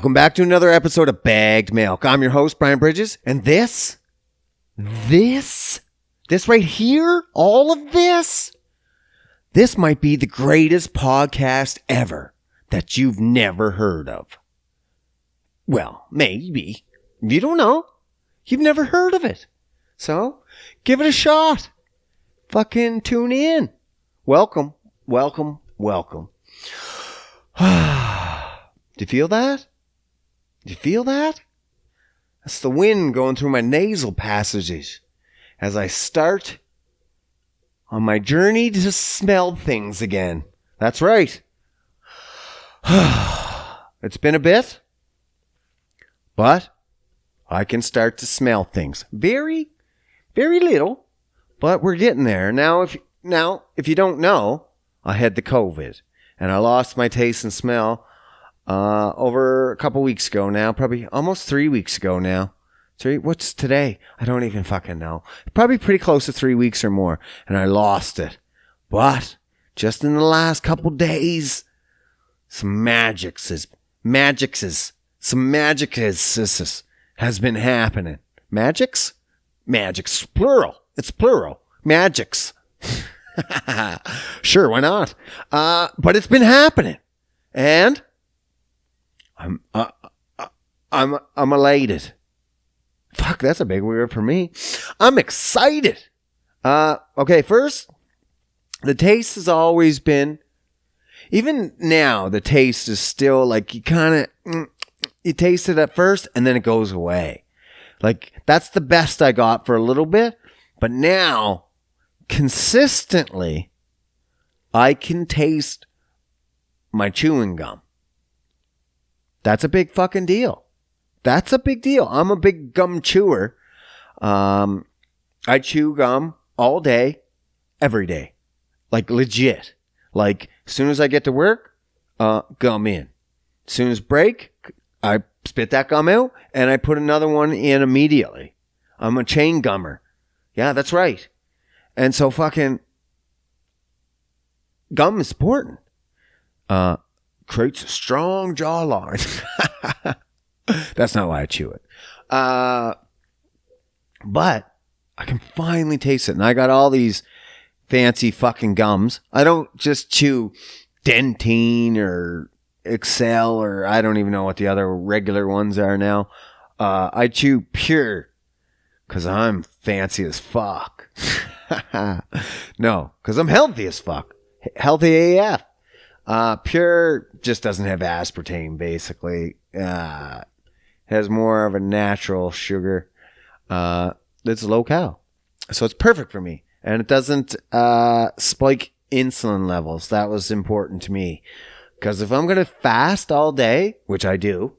Welcome back to another episode of Bagged Milk. I'm your host, Brian Bridges, and this right here, all of this might be the greatest podcast ever that you've never heard of. Well, maybe. You don't know. You've never heard of it. So, give it a shot. Fucking tune in. Welcome. Do you feel that? Do you feel that? That's the wind going through my nasal passages as I start on my journey to smell things again. That's right. It's been a bit, but I can start to smell things. Very, very little, but we're getting there. Now, if you don't know, I had the COVID and I lost my taste and smell over a couple weeks ago now, probably almost 3 weeks ago now. What's today? I don't even fucking know. Probably pretty close to 3 weeks or more, and I lost it. But just in the last couple days, some magic has been happening. Magics, plural. It's plural. Magics. Sure, why not? But it's been happening, and I'm elated. Fuck, that's a big word for me. I'm excited. Okay, first, the taste has always been, even now, the taste is still like you taste it at first and then it goes away. Like, that's the best I got for a little bit, but now, consistently, I can taste my chewing gum. That's a big fucking deal. That's a big deal. I'm a big gum chewer. I chew gum all day, every day. Like, legit. Like, as soon as I get to work, gum in. As soon as break, I spit that gum out, and I put another one in immediately. I'm a chain gummer. Yeah, that's right. And so fucking gum is important. Creates a strong jawline. That's not why I chew it. But I can finally taste it. And I got all these fancy fucking gums. I don't just chew Dentine or Excel or I don't even know what the other regular ones are now. I chew Pure because I'm fancy as fuck. No, because I'm healthy as fuck. Healthy AF. Pure just doesn't have aspartame, basically. Has more of a natural sugar. It's low cal. So it's perfect for me. And it doesn't spike insulin levels. That was important to me. Because if I'm going to fast all day, which I do,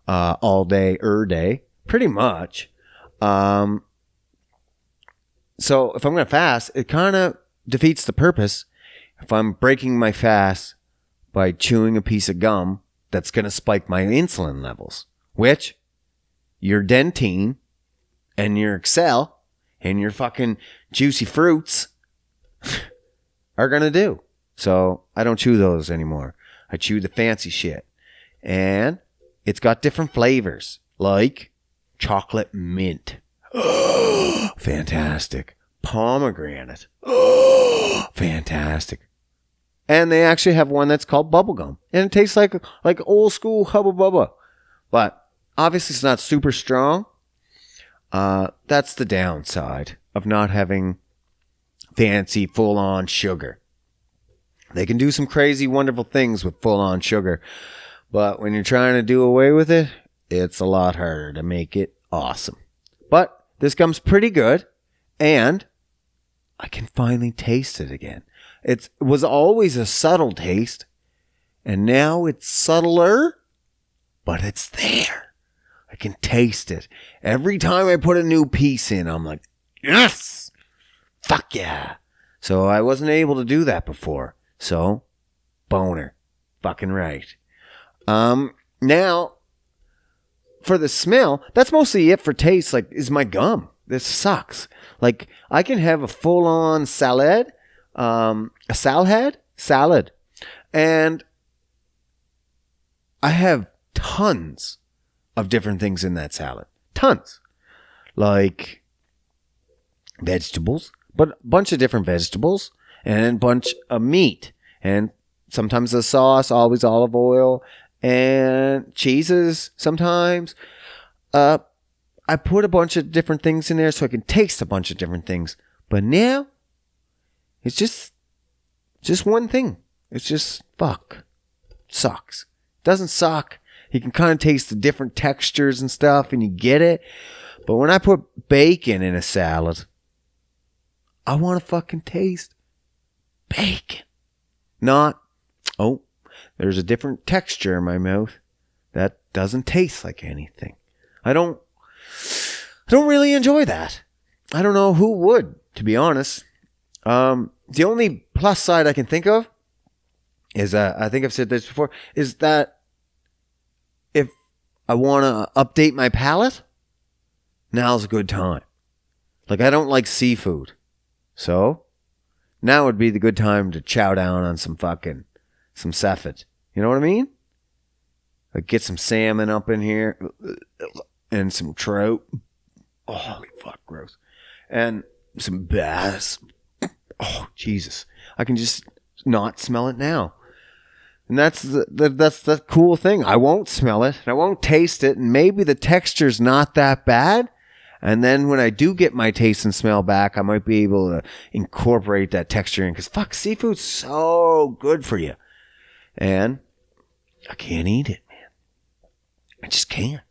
all day, pretty much. So if I'm going to fast, it kind of defeats the purpose. If I'm breaking my fast by chewing a piece of gum that's going to spike my insulin levels, which your Dentine and your Excel and your fucking juicy fruits are going to do. So I don't chew those anymore. I chew the fancy shit. And it's got different flavors, like chocolate mint. Fantastic. Pomegranate. Fantastic. And they actually have one that's called bubblegum. And it tastes like old school Hubba Bubba. But obviously it's not super strong. That's the downside of not having fancy full-on sugar. They can do some crazy, wonderful things with full-on sugar. But when you're trying to do away with it, it's a lot harder to make it awesome. But this gum's pretty good. And I can finally taste it again. It was always a subtle taste, and now it's subtler, but it's there. I can taste it. Every time I put a new piece in, I'm like, yes! Fuck yeah! So I wasn't able to do that before. So, boner. Fucking right. Now, for the smell, that's mostly it for taste, like, is my gum. This sucks. Like, I can have a full-on salad, salad, and I have tons of different things in that salad. Tons. Like vegetables, but a bunch of different vegetables and a bunch of meat. And sometimes the sauce, always olive oil, and cheeses sometimes. I put a bunch of different things in there so I can taste a bunch of different things. But now, it's just one thing. It's just, fuck. Sucks. Doesn't suck. You can kind of taste the different textures and stuff, and you get it. But when I put bacon in a salad, I want to fucking taste bacon. Not, oh, there's a different texture in my mouth that doesn't taste like anything. I don't really enjoy that. I don't know who would, to be honest. The only plus side I can think of is, I think I've said this before, is that if I want to update my palate, now's a good time. Like, I don't like seafood. So, now would be the good time to chow down on some Seffet. You know what I mean? Like, get some salmon up in here and some trout. Oh, holy fuck, gross. And some bass. Oh, Jesus. I can just not smell it now. And that's the cool thing. I won't smell it. I won't taste it. And maybe the texture's not that bad. And then when I do get my taste and smell back, I might be able to incorporate that texture in. Because fuck, seafood's so good for you. And I can't eat it, man. I just can't.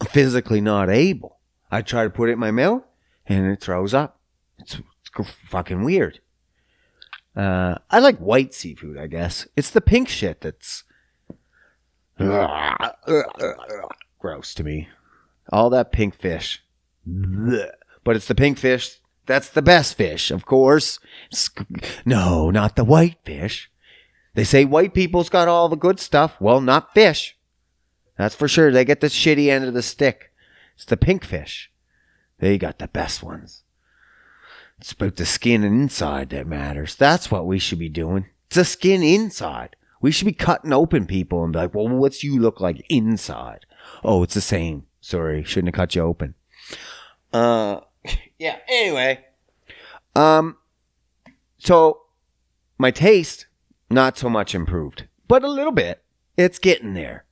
I'm physically not able. I try to put it in my mouth, and it throws up. It's fucking weird. I like white seafood, I guess. It's the pink shit that's gross to me. All that pink fish. But it's the pink fish that's the best fish, of course. No, not the white fish. They say white people's got all the good stuff. Well, not fish. That's for sure. They get the shitty end of the stick. It's the pink fish. They got the best ones. It's about the skin and inside that matters. That's what we should be doing. It's the skin inside. We should be cutting open people and be like, well, what's you look like inside? Oh, it's the same. Sorry, shouldn't have cut you open. Yeah, anyway. So, my taste, not so much improved. But a little bit. It's getting there.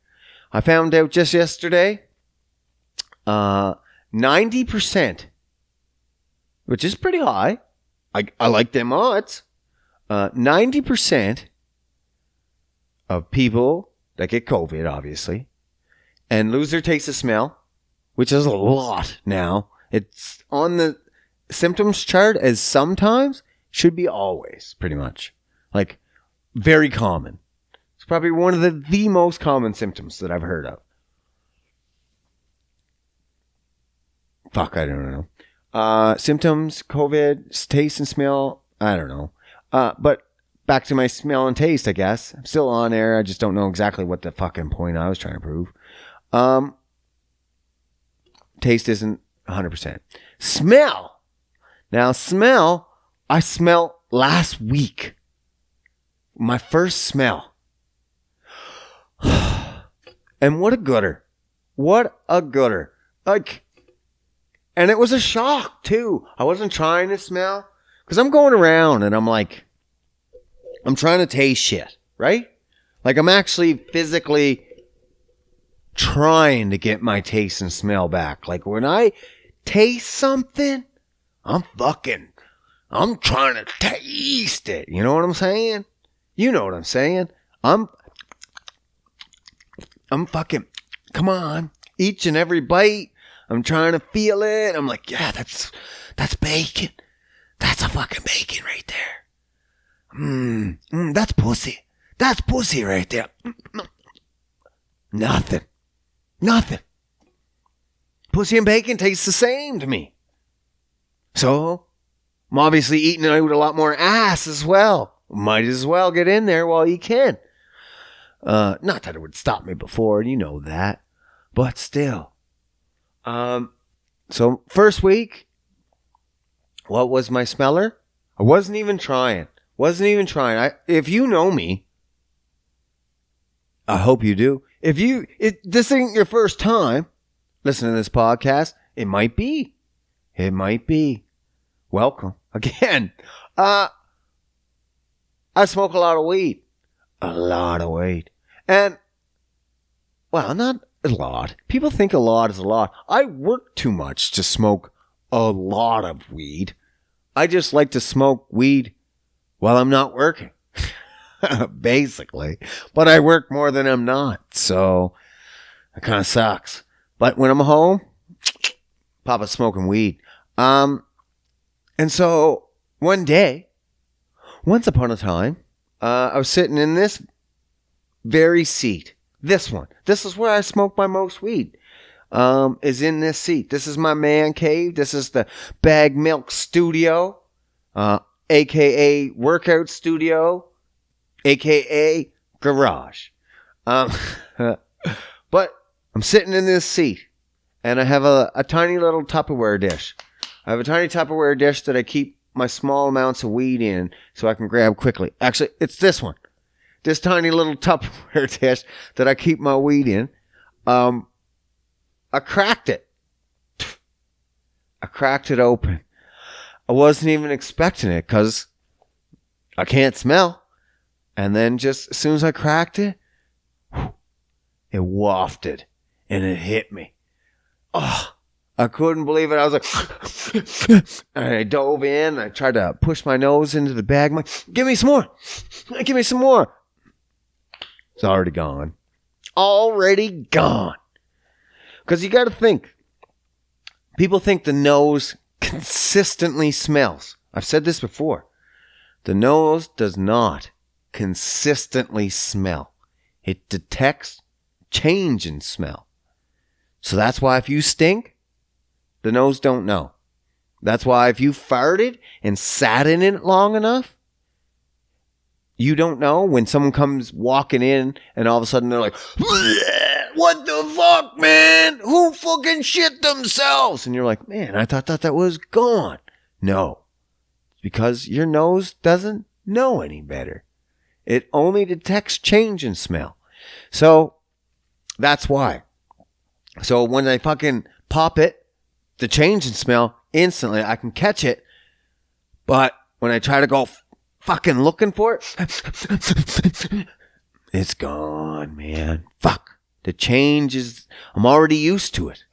I found out just yesterday, 90%, which is pretty high. I like them odds. 90% of people that get COVID, obviously, and lose their taste of smell, which is a lot now. It's on the symptoms chart as sometimes, should be always, pretty much. Like, very common. It's probably one of the most common symptoms that I've heard of. Fuck, I don't know. Symptoms, COVID, taste and smell, I don't know. But back to my smell and taste, I guess. I'm still on air. I just don't know exactly what the fucking point I was trying to prove. Taste isn't 100%. Smell. Now, smell, I smelled last week. My first smell. And what a gooder. What a gooder. Like, and it was a shock, too. I wasn't trying to smell. Because I'm going around and I'm like, I'm trying to taste shit, right? Like, I'm actually physically trying to get my taste and smell back. Like, when I taste something, I'm trying to taste it. You know what I'm saying? You know what I'm saying? I'm fucking, come on, each and every bite, I'm trying to feel it. I'm like, yeah, that's bacon. That's a fucking bacon right there. That's pussy. That's pussy right there. Nothing. Pussy and bacon taste the same to me. So, I'm obviously eating out a lot more ass as well. Might as well get in there while you can. Not that it would stop me before, you know that. But still. So, first week, what was my smeller? I wasn't even trying. If you know me, I hope you do. If this ain't your first time listening to this podcast, it might be. It might be. Welcome again. I smoke a lot of weed. A lot of weed. And, well, not a lot. People think a lot is a lot. I work too much to smoke a lot of weed. I just like to smoke weed while I'm not working. Basically. But I work more than I'm not. So, it kind of sucks. But when I'm home, Papa's smoking weed. And so, one day, once upon a time, I was sitting in this very seat. This one. This is where I smoke my most weed. Is in this seat. This is my man cave. This is the Bag Milk Studio, aka Workout Studio, aka Garage. But I'm sitting in this seat, and I have a tiny little Tupperware dish. I have a tiny Tupperware dish that I keep my small amounts of weed in so I can grab quickly. Actually, it's this one. This tiny little Tupperware dish that I keep my weed in. I cracked it. I cracked it open. I wasn't even expecting it because I can't smell. And then just as soon as I cracked it, it wafted and it hit me. Oh, I couldn't believe it. I was like, and I dove in. I tried to push my nose into the bag. I'm like, give me some more. Give me some more. It's already gone. Already gone. Because you got to think. People think the nose consistently smells. I've said this before. The nose does not consistently smell. It detects change in smell. So that's why if you stink, the nose don't know. That's why if you farted and sat in it long enough, you don't know when someone comes walking in and all of a sudden they're like, what the fuck, man? Who fucking shit themselves? And you're like, man, I thought that was gone. No. It's because your nose doesn't know any better. It only detects change in smell. So that's why. So when I fucking pop it, the change in smell, instantly I can catch it. But when I try to go fucking looking for it, it's gone, man. Fuck. The change is, I'm already used to it.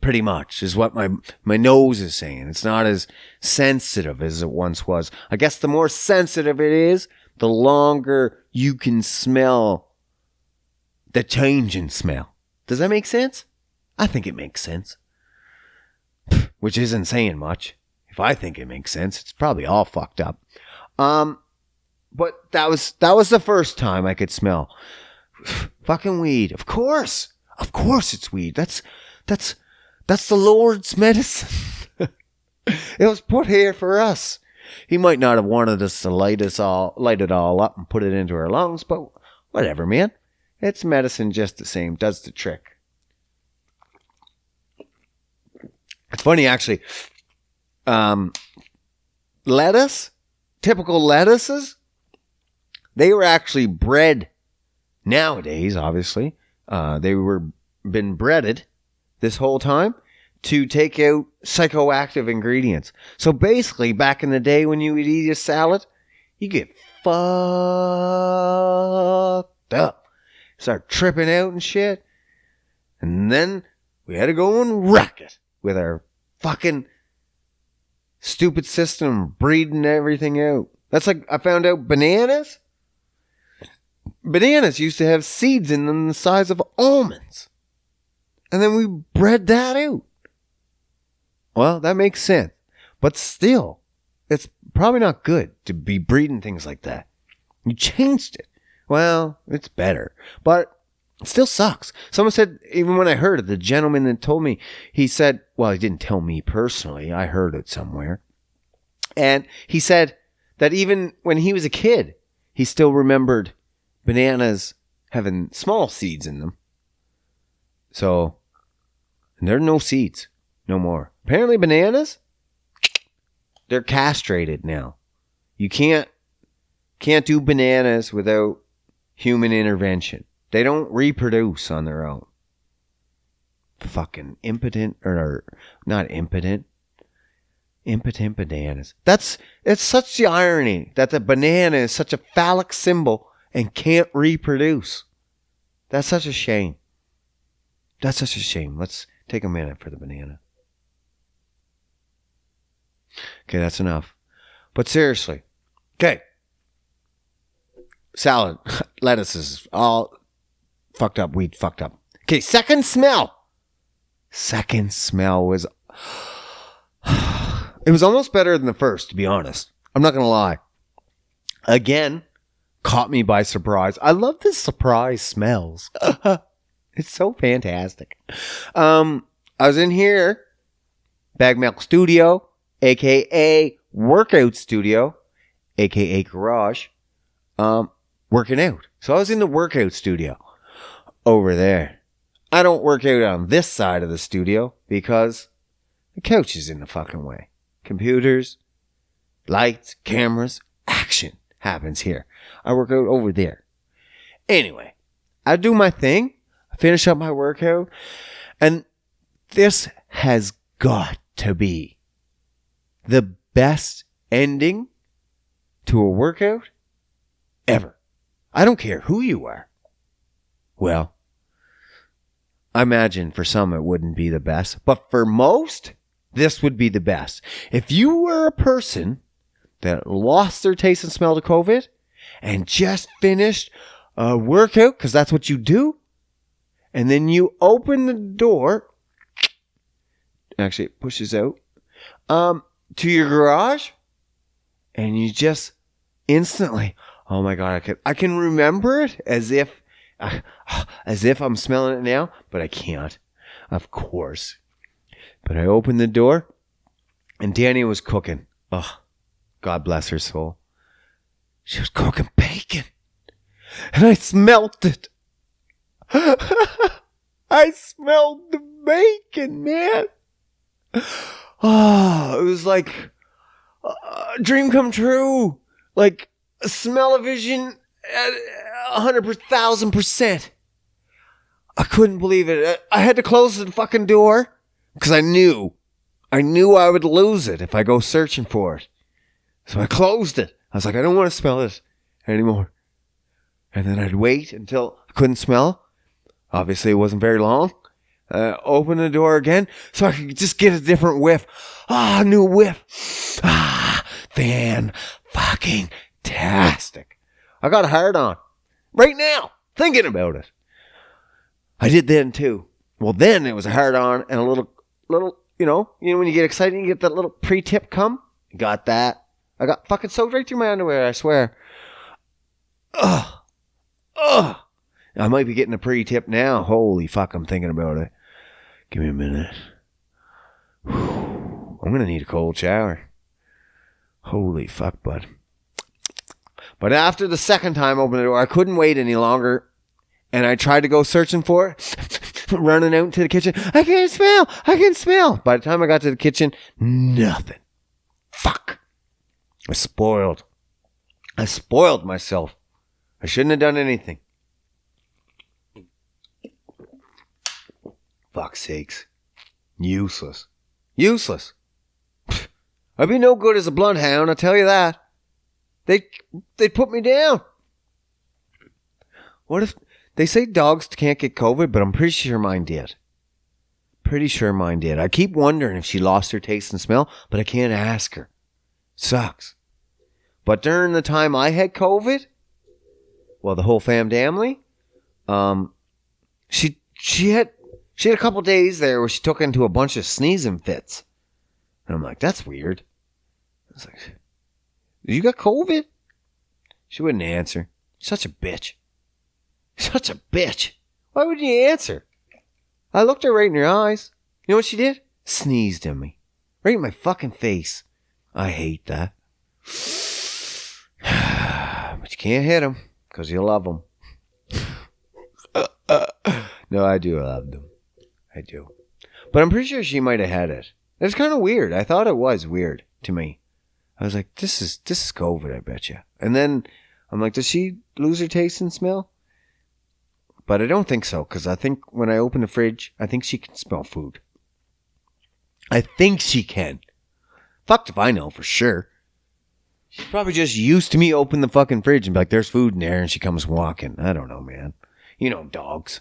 Pretty much is what my nose is saying. It's not as sensitive as it once was. I guess the more sensitive it is, the longer you can smell the change in smell. Does that make sense? I think it makes sense. Which isn't saying much. If I think it makes sense, it's probably all fucked up. But that was the first time I could smell fucking weed. Of course it's weed. That's the Lord's medicine. It was put here for us. He might not have wanted us to light it all up and put it into our lungs, but whatever, man. It's medicine just the same. Does the trick. It's funny, actually. Lettuce, typical lettuces, they were actually bred nowadays, obviously. They were been breaded this whole time to take out psychoactive ingredients. So basically, back in the day when you would eat a salad, you get fucked up. Start tripping out and shit. And then we had to go and wreck it with our fucking stupid system breeding everything out. That's like, I found out bananas used to have seeds in them the size of almonds. And then we bred that out. Well, that makes sense. But still, it's probably not good to be breeding things like that. You changed it. Well, it's better. But it still sucks. Someone said, even when I heard it, the gentleman that told me, he said, well, he didn't tell me personally. I heard it somewhere. And he said that even when he was a kid, he still remembered bananas having small seeds in them. So, and there are no seeds. No more. Apparently bananas, they're castrated now. You can't do bananas without human intervention. They don't reproduce on their own. Fucking impotent, or not impotent. Impotent bananas. It's such the irony that the banana is such a phallic symbol and can't reproduce. That's such a shame. That's such a shame. Let's take a minute for the banana. Okay, that's enough. But seriously. Okay. Salad. Lettuce is all fucked up. Weed fucked up. Okay, second smell. Second smell was... It was almost better than the first, to be honest. I'm not going to lie. Again, caught me by surprise. I love the surprise smells. It's so fantastic. I was in here, Bag Milk Studio, a.k.a. Workout Studio, a.k.a. Garage, working out. So I was in the workout studio over there. I don't work out on this side of the studio because the couch is in the fucking way. Computers, lights, cameras, action happens here. I work out over there. Anyway, I do my thing. I finish up my workout. And this has got to be the best ending to a workout ever. I don't care who you are. Well, I imagine for some it wouldn't be the best. But for most, this would be the best. If you were a person that lost their taste and smell to COVID and just finished a workout, because that's what you do, and then you open the door, actually it pushes out, to your garage, and you just instantly, oh my God, I can remember it as if I'm smelling it now, but I can't, of course. But I opened the door, and Danny was cooking. Oh, God bless her soul. She was cooking bacon, and I smelt it. I smelled the bacon, man. Oh, it was like a dream come true. Like a smell-o-vision at 1,000%. I couldn't believe it. I had to close the fucking door. Because I knew I would lose it if I go searching for it. So I closed it. I was like, I don't want to smell it anymore. And then I'd wait until I couldn't smell. Obviously, it wasn't very long. Open the door again so I could just get a different whiff. Ah, new whiff. Ah, fan-fucking-tastic. I got a hard on right now thinking about it. I did then too. Well, then it was a hard on and a little, you know, when you get excited, you get that little pre-tip come. Got that. I got fucking soaked right through my underwear, I swear. Ugh. I might be getting a pre-tip now. Holy fuck, I'm thinking about it. Give me a minute. I'm going to need a cold shower. Holy fuck, bud. But after the second time I opened the door, I couldn't wait any longer. And I tried to go searching for it. Running out into the kitchen. I can smell. By the time I got to the kitchen, nothing. Fuck. I spoiled myself. I shouldn't have done anything. Fuck's sakes. Useless. I'd be no good as a bloodhound, I'll tell you that. They put me down. What if... They say dogs can't get COVID, but I'm pretty sure mine did. I keep wondering if she lost her taste and smell, but I can't ask her. Sucks. But during the time I had COVID, well, the whole family, she had a couple days there where she took into a bunch of sneezing fits. And I'm like, that's weird. I was like, you got COVID? She wouldn't answer. Such a bitch. Why wouldn't you answer? I looked her right in her eyes. You know what she did? Sneezed at me. Right in my fucking face. I hate that. But you can't hit them because you love them. No, I do love them. I do. But I'm pretty sure she might have had it. It's kind of weird. I thought it was weird to me. I was like, this is COVID, I bet you. And then I'm like, does she lose her taste and smell? But I don't think so, because I think when I open the fridge, I think she can smell food. I think she can. Fucked if I know for sure. She's probably just used to me open the fucking fridge and be like, there's food in there, and she comes walking. I don't know, man. You know dogs.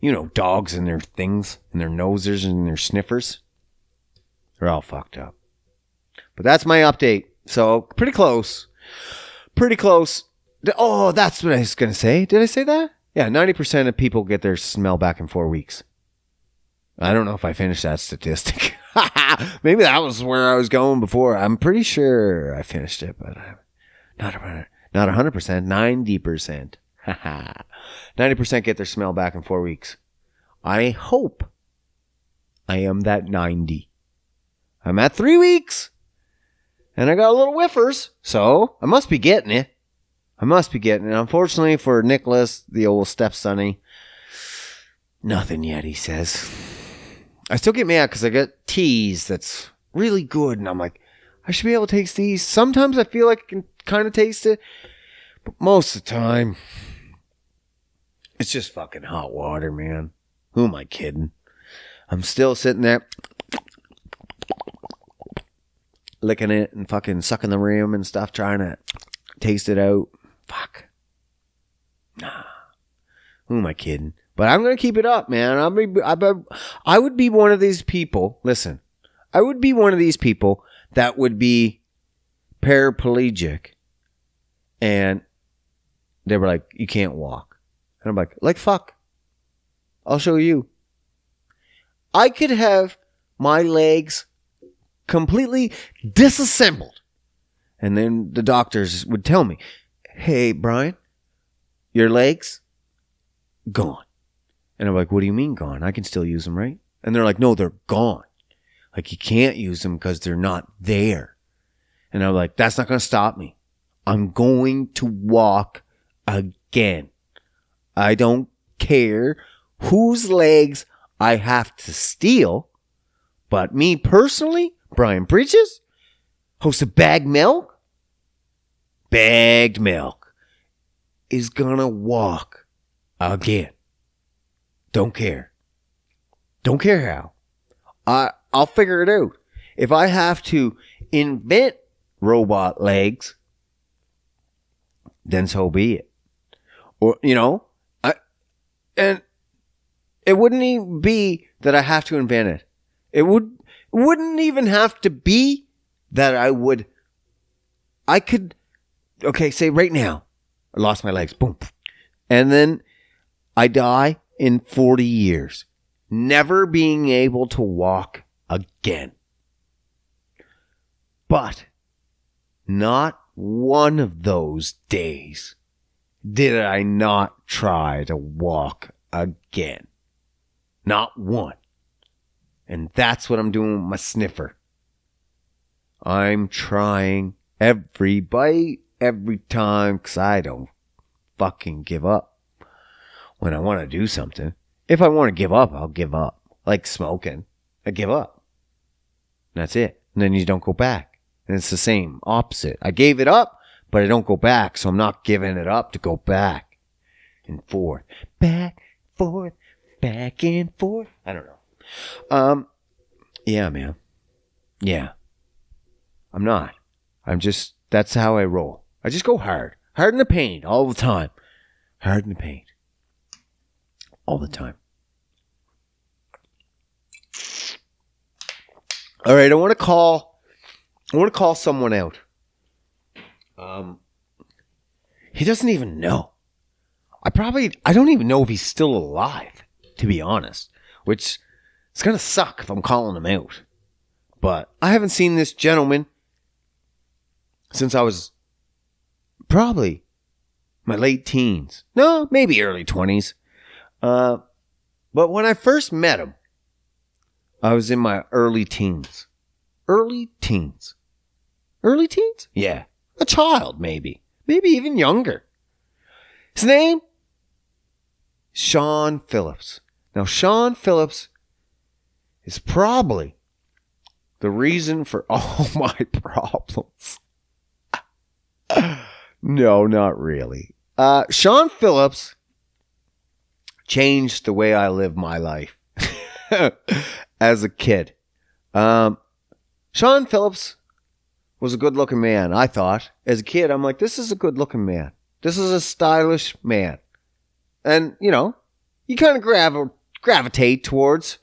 You know dogs and their things, and their nosers and their sniffers. They're all fucked up. But that's my update. So, pretty close. Pretty close. Oh, that's what I was going to say. Did I say that? Yeah, 90% of people get their smell back in 4 weeks. I don't know if I finished that statistic. Maybe that was where I was going before. I'm pretty sure I finished it, but not 100%. 90%. 90% get their smell back in 4 weeks. I hope I am that 90. I'm at 3 weeks. And I got a little whiffers, so I must be getting it. Unfortunately for Nicholas, the old stepsonny, nothing yet, he says. I still get mad because I get teas that's really good, and I'm like, I should be able to taste these. Sometimes I feel like I can kind of taste it, but most of the time, it's just fucking hot water, man. Who am I kidding? I'm still sitting there licking it and fucking sucking the rim and stuff, trying to taste it out. Fuck. Nah. Who am I kidding? But I'm going to keep it up, man. I would be one of these people. Listen, I would be one of these people that would be paraplegic and they were like, you can't walk. And I'm like fuck. I'll show you. I could have my legs completely disassembled. And then the doctors would tell me, hey, Brian, your legs gone. And I'm like, what do you mean gone? I can still use them, right? And they're like, no, they're gone. Like, you can't use them because they're not there. And I'm like, that's not going to stop me. I'm going to walk again. I don't care whose legs I have to steal. But me personally, Brian Bridges, host of Bagged Milk, is going to walk again. Don't care. Don't care how. I'll figure it out. If I have to invent robot legs, then so be it. Or, and it wouldn't even be that I have to invent it. It wouldn't even have to be that I could, okay, say right now, I lost my legs, boom. And then I die in 40 years, never being able to walk again. But not one of those days did I not try to walk again. Not one. And that's what I'm doing with my sniffer. I'm trying every bite, every time, because I don't fucking give up. When I want to do something, if I want to give up, I'll give up. Like smoking, I give up. That's it. And then you don't go back. And it's the same, opposite. I gave it up, but I don't go back, so I'm not giving it up to go back and forth. Back, forth, back and forth. I don't know. Yeah, man. Yeah. I'm not. That's how I roll. I just go hard. Hard in the paint all the time. Hard in the paint. All the time. All right, I want to call someone out. He doesn't even know. I don't even know if he's still alive, to be honest. Which it's gonna suck if I'm calling him out. But I haven't seen this gentleman since I was probably my late teens. No, maybe early 20s. But when I first met him, I was in my early teens. Early teens? Yeah. A child, maybe. Maybe even younger. His name? Shawn Phillips. Now, Shawn Phillips is probably the reason for all my problems. No, not really. Shawn Phillips changed the way I live my life as a kid. Shawn Phillips was a good-looking man, I thought. As a kid, I'm like, this is a good-looking man. This is a stylish man. And, you know, you kind of gravitate towards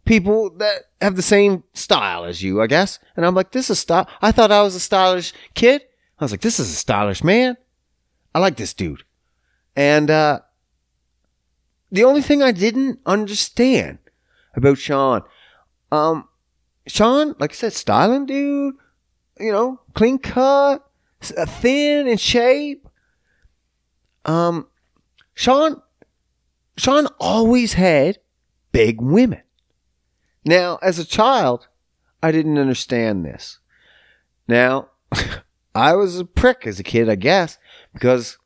people that have the same style as you, I guess. And I'm like, this is style. I thought I was a stylish kid. I was like, this is a stylish man. I like this dude. And the only thing I didn't understand about Shawn, like I said, styling dude, you know, clean cut, thin in shape. Shawn always had big women. Now, as a child, I didn't understand this. Now, I was a prick as a kid, I guess, because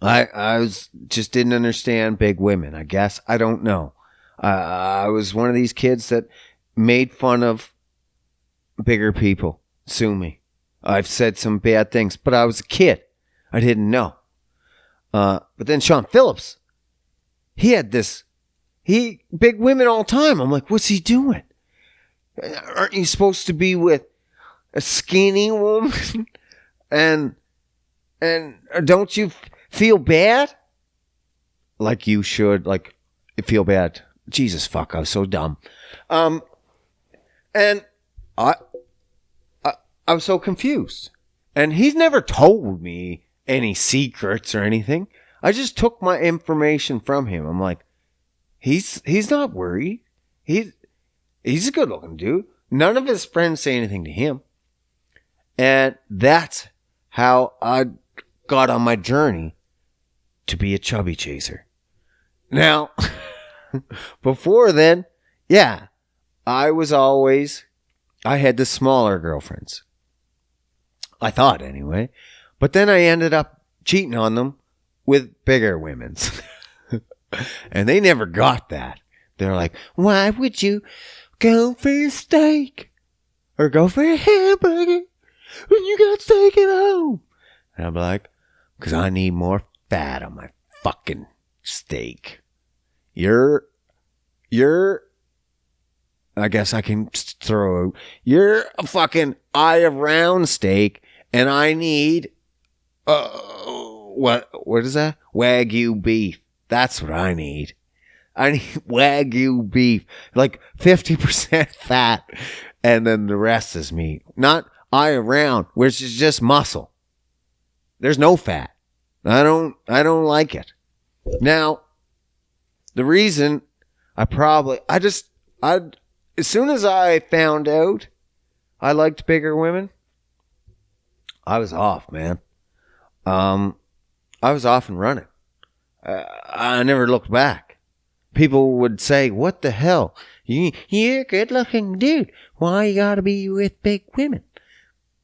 I just didn't understand big women, I guess. I don't know. I was one of these kids that made fun of bigger people. Sue me. I've said some bad things, but I was a kid. I didn't know. But then Shawn Phillips, he had big women all the time. I'm like, what's he doing? Aren't you supposed to be with a skinny woman? and don't you feel bad? Like you should, like, feel bad. Jesus fuck, I was so dumb. And I was so confused. And he's never told me any secrets or anything. I just took my information from him. I'm like, he's not worried. He's a good looking dude. None of his friends say anything to him. And that's how I got on my journey to be a chubby chaser. Now, before then, yeah, I had the smaller girlfriends. I thought anyway. But then I ended up cheating on them with bigger women's. And they never got that. They're like, why would you go for a steak or go for a hamburger when you got steak at home? And I'm like, because I need more fat on my fucking steak. You're I guess I can throw, you're a fucking eye of round steak, and I need, what is that? Wagyu beef. That's what I need. I need Wagyu beef, like 50% fat, and then the rest is meat. Not eye of round, which is just muscle. There's no fat. I don't like it. Now, the reason as soon as I found out I liked bigger women, I was off, man. I was off and running. I never looked back. People would say, what the hell? You're a good looking dude. Why you gotta be with big women?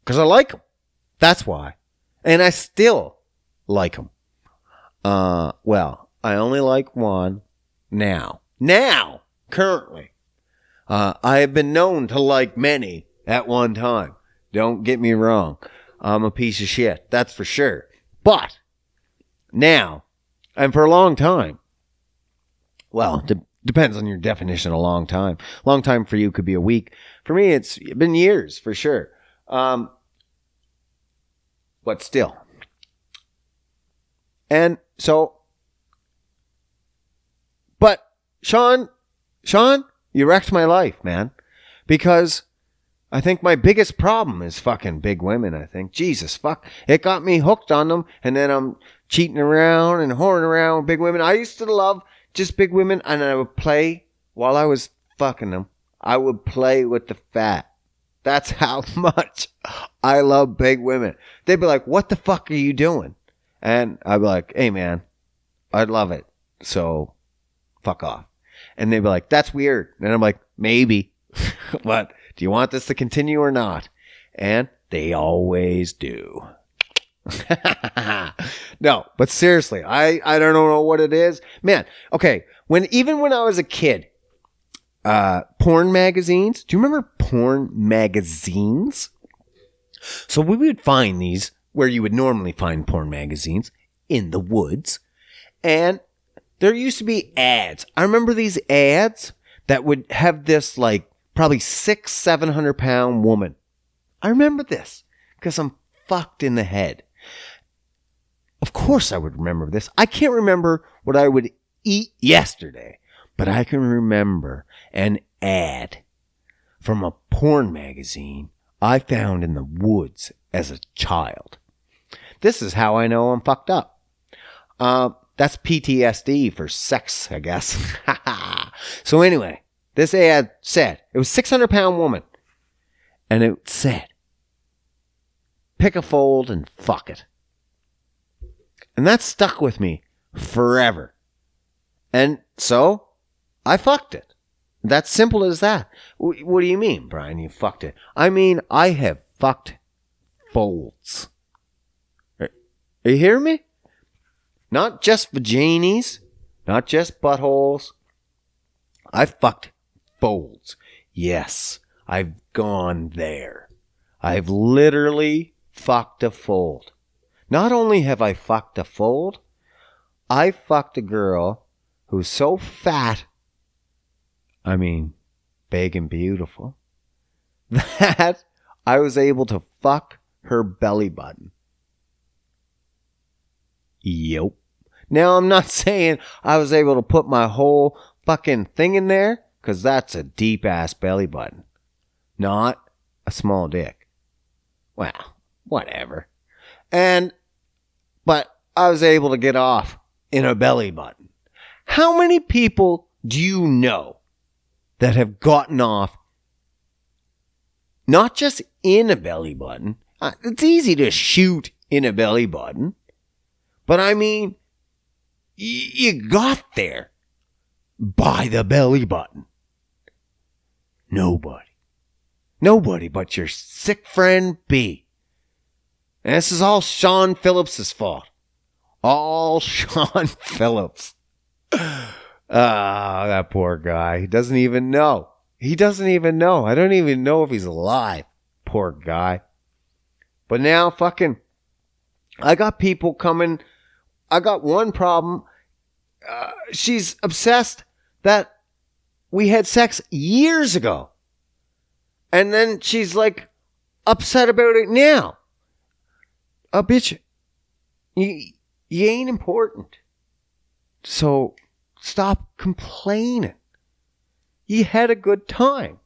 Because I like them. That's why. And I still like them. Well, I only like one now. Currently. I have been known to like many at one time. Don't get me wrong. I'm a piece of shit. That's for sure. But now, and for a long time, well, depends on your definition of long time. Long time for you could be a week. For me, it's been years for sure. But still. And so, but Shawn, you wrecked my life, man. Because I think my biggest problem is fucking big women, I think. Jesus, fuck. It got me hooked on them, and then I'm cheating around and whoring around with big women. I used to love just big women, and I would play, while I was fucking them, I would play with the fat. That's how much I love big women. They'd be like, what the fuck are you doing? And I'd be like, hey, man, I'd love it. So, fuck off. And they'd be like, that's weird. And I'm like, maybe. But do you want this to continue or not? And they always do. No, but seriously, I don't know what it is. Man, okay, even when I was a kid, porn magazines. Do you remember porn magazines? So we would find these where you would normally find porn magazines in the woods. And there used to be ads. I remember these ads that would have this like probably 600-700 pound woman. I remember this because I'm fucked in the head. Of course I would remember this. I can't remember what I would eat yesterday, but I can remember an ad from a porn magazine I found in the woods as a child. This is how I know I'm fucked up. That's PTSD for sex, I guess. So anyway, this ad said, it was 600-pound woman. And it said, pick a fold and fuck it. And that stuck with me forever. And so, I fucked it. That's simple as that. What do you mean, Brian, you fucked it? I mean, I have fucked folds. Are you hearing me? Not just vaginis, not just buttholes. I fucked folds. Yes, I've gone there. I've literally fucked a fold. Not only have I fucked a fold, I fucked a girl who's so fat, I mean, big and beautiful, that I was able to fuck her belly button. Yup. Now, I'm not saying I was able to put my whole fucking thing in there, because that's a deep-ass belly button. Not a small dick. Well, whatever. But I was able to get off in a belly button. How many people do you know that have gotten off not just in a belly button? It's easy to shoot in a belly button. But I mean, you got there by the belly button. Nobody. Nobody but your sick friend B. And this is all Shawn Phillips' fault. All Shawn Phillips. That poor guy. He doesn't even know. He doesn't even know. I don't even know if he's alive. Poor guy. But now fucking, I got people coming. I got one problem. She's obsessed that we had sex years ago. And then she's like upset about it now. Bitch, you ain't important. So stop complaining. You had a good time.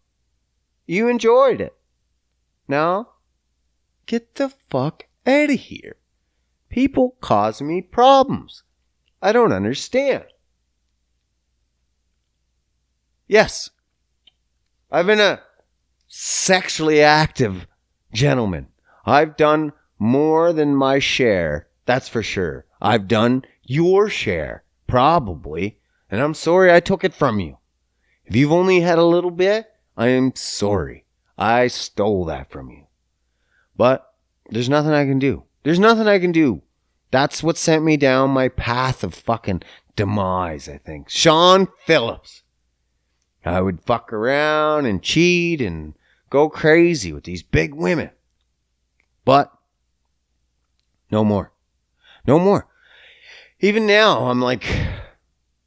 You enjoyed it. Now, get the fuck out of here. People cause me problems. I don't understand. Yes, I've been a sexually active gentleman. I've done more than my share, that's for sure. I've done your share, probably, and I'm sorry I took it from you. If you've only had a little bit, I am sorry. I stole that from you. But there's nothing I can do. There's nothing I can do. That's what sent me down my path of fucking demise, I think. Shawn Phillips. I would fuck around and cheat and go crazy with these big women. But no more. No more. Even now, I'm like,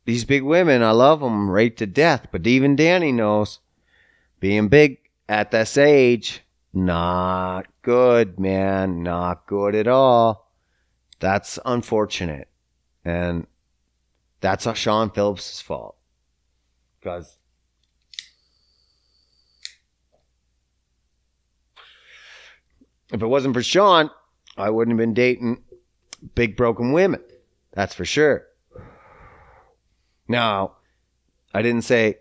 these big women, I love them right to death. But even Danny knows, being big at this age, not good, man. Not good at all. That's unfortunate. And that's Shawn Phillips' fault. Because if it wasn't for Shawn, I wouldn't have been dating big broken women. That's for sure. Now, I didn't say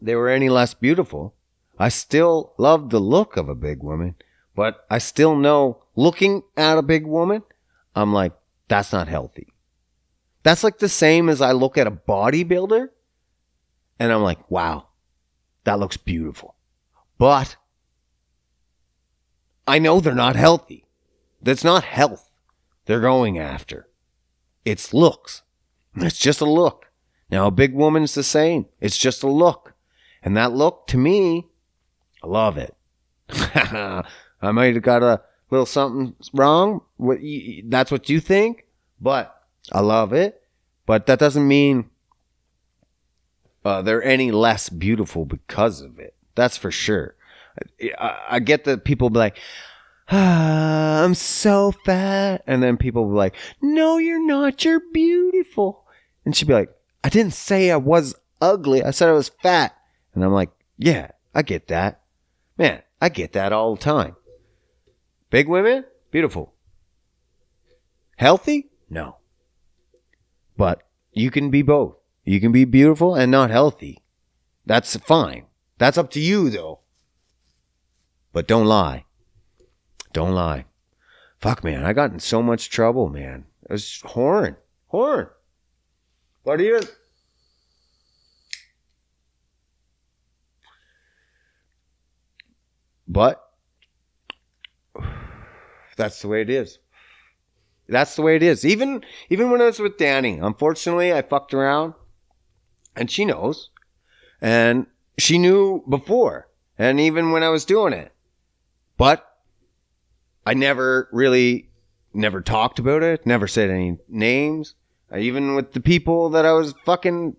they were any less beautiful. I still love the look of a big woman, but I still know looking at a big woman, I'm like, that's not healthy. That's like the same as I look at a bodybuilder and I'm like, wow, that looks beautiful. But I know they're not healthy. That's not health they're going after. It's looks. It's just a look. Now, a big woman's the same. It's just a look. And that look, to me, I love it. I might have got a little something wrong. That's what you think. But I love it. But that doesn't mean they're any less beautiful because of it. That's for sure. I get that people be like, I'm so fat. And then people will be like, no, you're not. You're beautiful. And she'd be like, I didn't say I was ugly. I said I was fat. And I'm like, yeah, I get that. Man, I get that all the time. Big women, beautiful. Healthy? No. But you can be both. You can be beautiful and not healthy. That's fine. That's up to you, though. But don't lie. Don't lie. Fuck, man. I got in so much trouble, man. I was whoring. But even... But that's the way it is. That's the way it is. Even when I was with Danny, unfortunately, I fucked around. And she knows. And she knew before. And even when I was doing it. But I never talked about it. Never said any names. Even with the people that I was fucking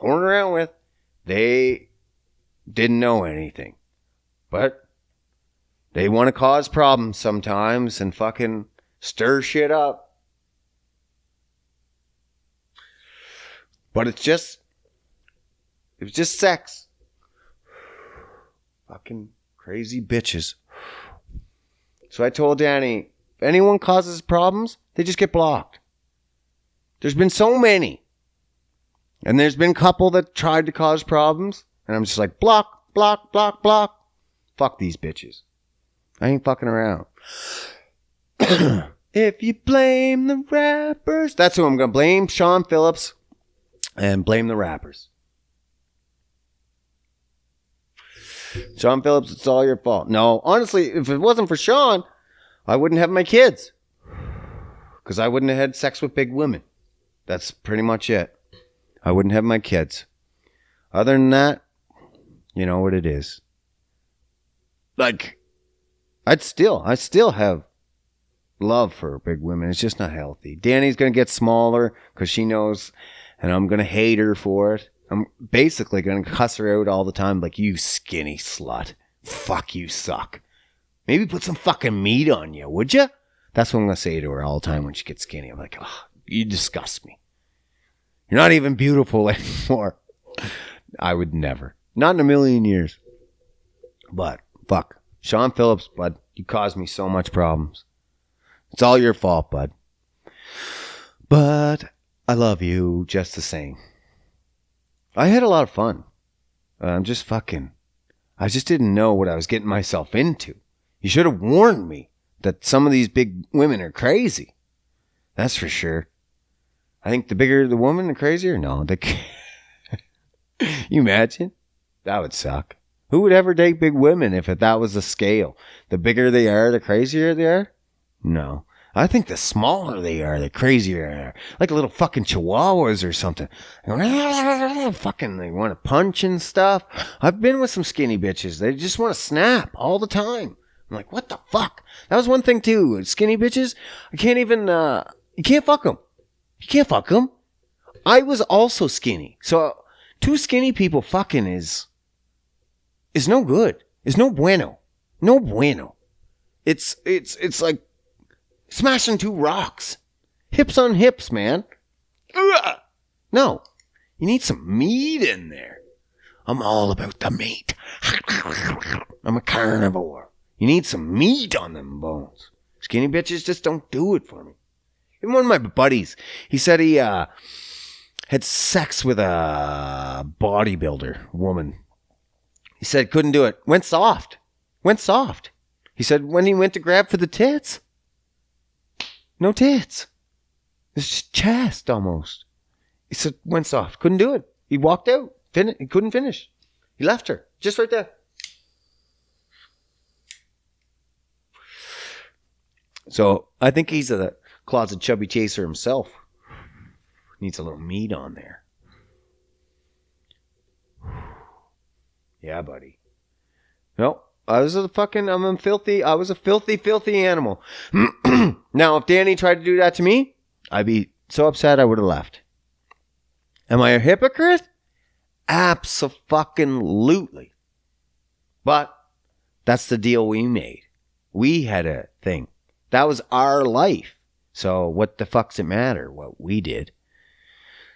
whoring around with, they didn't know anything. But they want to cause problems sometimes and fucking stir shit up. But it was just sex. Fucking crazy bitches. So I told Danny, if anyone causes problems, they just get blocked. There's been so many. And there's been a couple that tried to cause problems. And I'm just like, block. Fuck these bitches. I ain't fucking around. If you blame the rappers. That's who I'm going to blame. Shawn Phillips. And blame the rappers. Shawn Phillips, it's all your fault. No, honestly, if it wasn't for Shawn, I wouldn't have my kids. Because I wouldn't have had sex with big women. That's pretty much it. I wouldn't have my kids. Other than that, you know what it is. Like, I still have love for big women. It's just not healthy. Danny's going to get smaller because she knows, and I'm going to hate her for it. I'm basically going to cuss her out all the time like, you skinny slut. Fuck, you suck. Maybe put some fucking meat on you, would you? That's what I'm going to say to her all the time when she gets skinny. I'm like, oh, you disgust me. You're not even beautiful anymore. I would never. Not in a million years. But, fuck. Shawn Phillips, bud, you caused me so much problems. It's all your fault, bud. But I love you just the same. I had a lot of fun. I just didn't know what I was getting myself into. You should have warned me that some of these big women are crazy. That's for sure. I think the bigger the woman, the crazier. No, you imagine? That would suck. Who would ever date big women if that was the scale? The bigger they are, the crazier they are? No. I think the smaller they are, the crazier they are. Like little fucking chihuahuas or something. Fucking, they want to punch and stuff. I've been with some skinny bitches. They just want to snap all the time. I'm like, what the fuck? That was one thing too. Skinny bitches, I can't even, you can't fuck them. You can't fuck them. I was also skinny. So two skinny people fucking is no good. It's no bueno. No bueno. It's like smashing two rocks. Hips on hips, man. Ugh. No. You need some meat in there. I'm all about the meat. I'm a carnivore. You need some meat on them bones. Skinny bitches just don't do it for me. Even one of my buddies, he said he had sex with a bodybuilder woman. He said couldn't do it. Went soft. He said when he went to grab for the tits, no tits. It's just chest almost. He said went soft. Couldn't do it. He walked out. He couldn't finish. He left her. Just right there. So I think he's a closet chubby chaser himself. Needs a little meat on there. Yeah, buddy. No, I was a filthy animal. Now, if Danny tried to do that to me, I'd be so upset I would have left. Am I a hypocrite? Abso-fucking-lutely. But that's the deal we made. We had a thing. That was our life. So what the fuck's it matter what we did?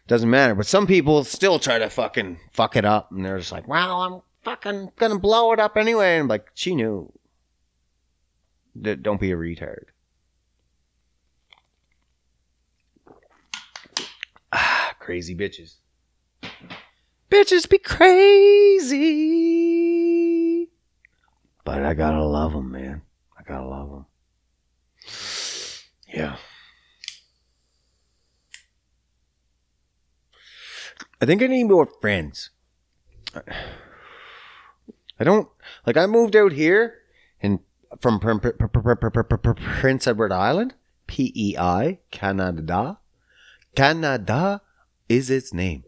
Doesn't matter. But some people still try to fucking fuck it up. And they're just like, well, I'm fucking gonna blow it up anyway. And I'm like, she knew. Don't be a retard. Crazy bitches. Bitches be crazy. But I gotta love them, man. I gotta love them. Yeah. I think I need more friends. I don't... Like, I moved out here and from Prince Edward Island. PEI. Canada. Canada is its name.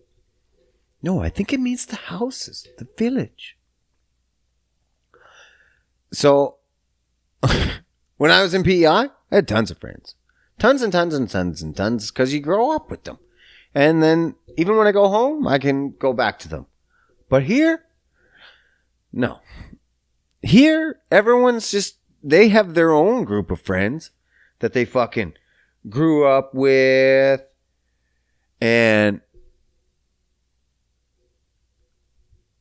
No, I think it means the houses. The village. So, when I was in PEI, I had tons of friends. Tons and tons and tons and tons, because you grow up with them. And then, even when I go home, I can go back to them. But here, no. Here, everyone's just, they have their own group of friends that they fucking grew up with. And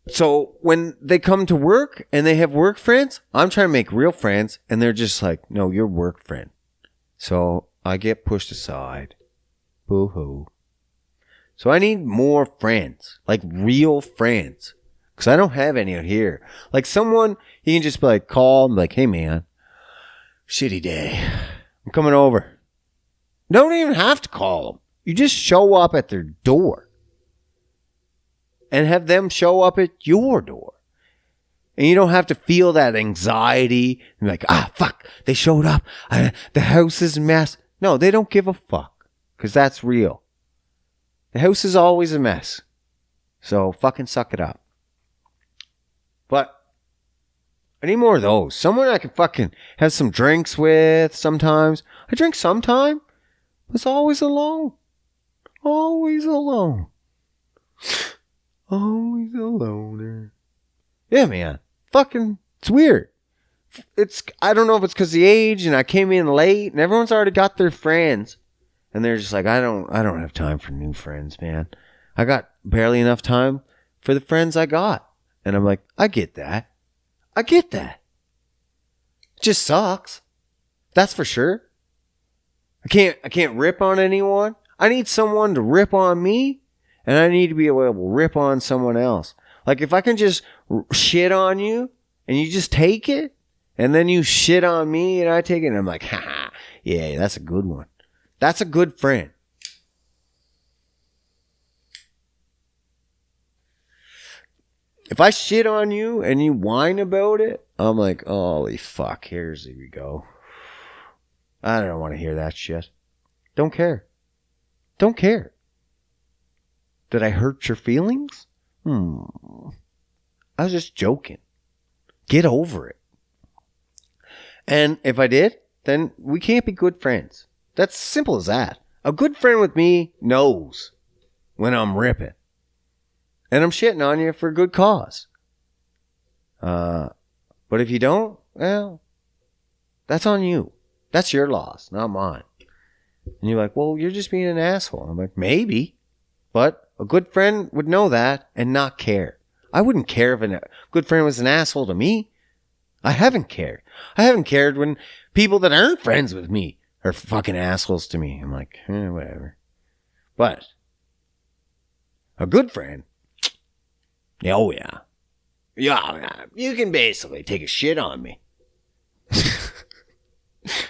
so when they come to work and they have work friends, I'm trying to make real friends. And they're just like, no, you're work friend. So I get pushed aside. Boo-hoo. So I need more friends. Like real friends. Because I don't have any out here. Like someone, you can just be like, call, like, hey man, shitty day. I'm coming over. Don't even have to call them. You just show up at their door. And have them show up at your door. And you don't have to feel that anxiety. And like, fuck, they showed up. The house is a mess. No, they don't give a fuck. Because that's real. The house is always a mess. So fucking suck it up. But I need more of those. Someone I can fucking have some drinks with sometimes. I drink sometime. But it's always alone. Always alone. Always a loner. Yeah, man. Fucking, it's weird. I don't know if it's because of the age and I came in late and everyone's already got their friends. And they're just like, I don't have time for new friends, man. I got barely enough time for the friends I got. And I'm like, I get that. I get that. It just sucks. That's for sure. I can't rip on anyone. I need someone to rip on me. And I need to be able to rip on someone else. Like if I can just shit on you and you just take it. And then you shit on me and I take it. And I'm like, haha, yeah, that's a good one. That's a good friend. If I shit on you and you whine about it, I'm like, holy fuck, here we go. I don't want to hear that shit. Don't care. Don't care. Did I hurt your feelings? I was just joking. Get over it. And if I did, then we can't be good friends. That's simple as that. A good friend with me knows when I'm ripping. And I'm shitting on you for a good cause. But if you don't, well, that's on you. That's your loss, not mine. And you're like, well, you're just being an asshole. I'm like, maybe. But a good friend would know that and not care. I wouldn't care if a good friend was an asshole to me. I haven't cared. I haven't cared when people that aren't friends with me are fucking assholes to me. I'm like, whatever. But a good friend, oh yeah. Yeah, you can basically take a shit on me.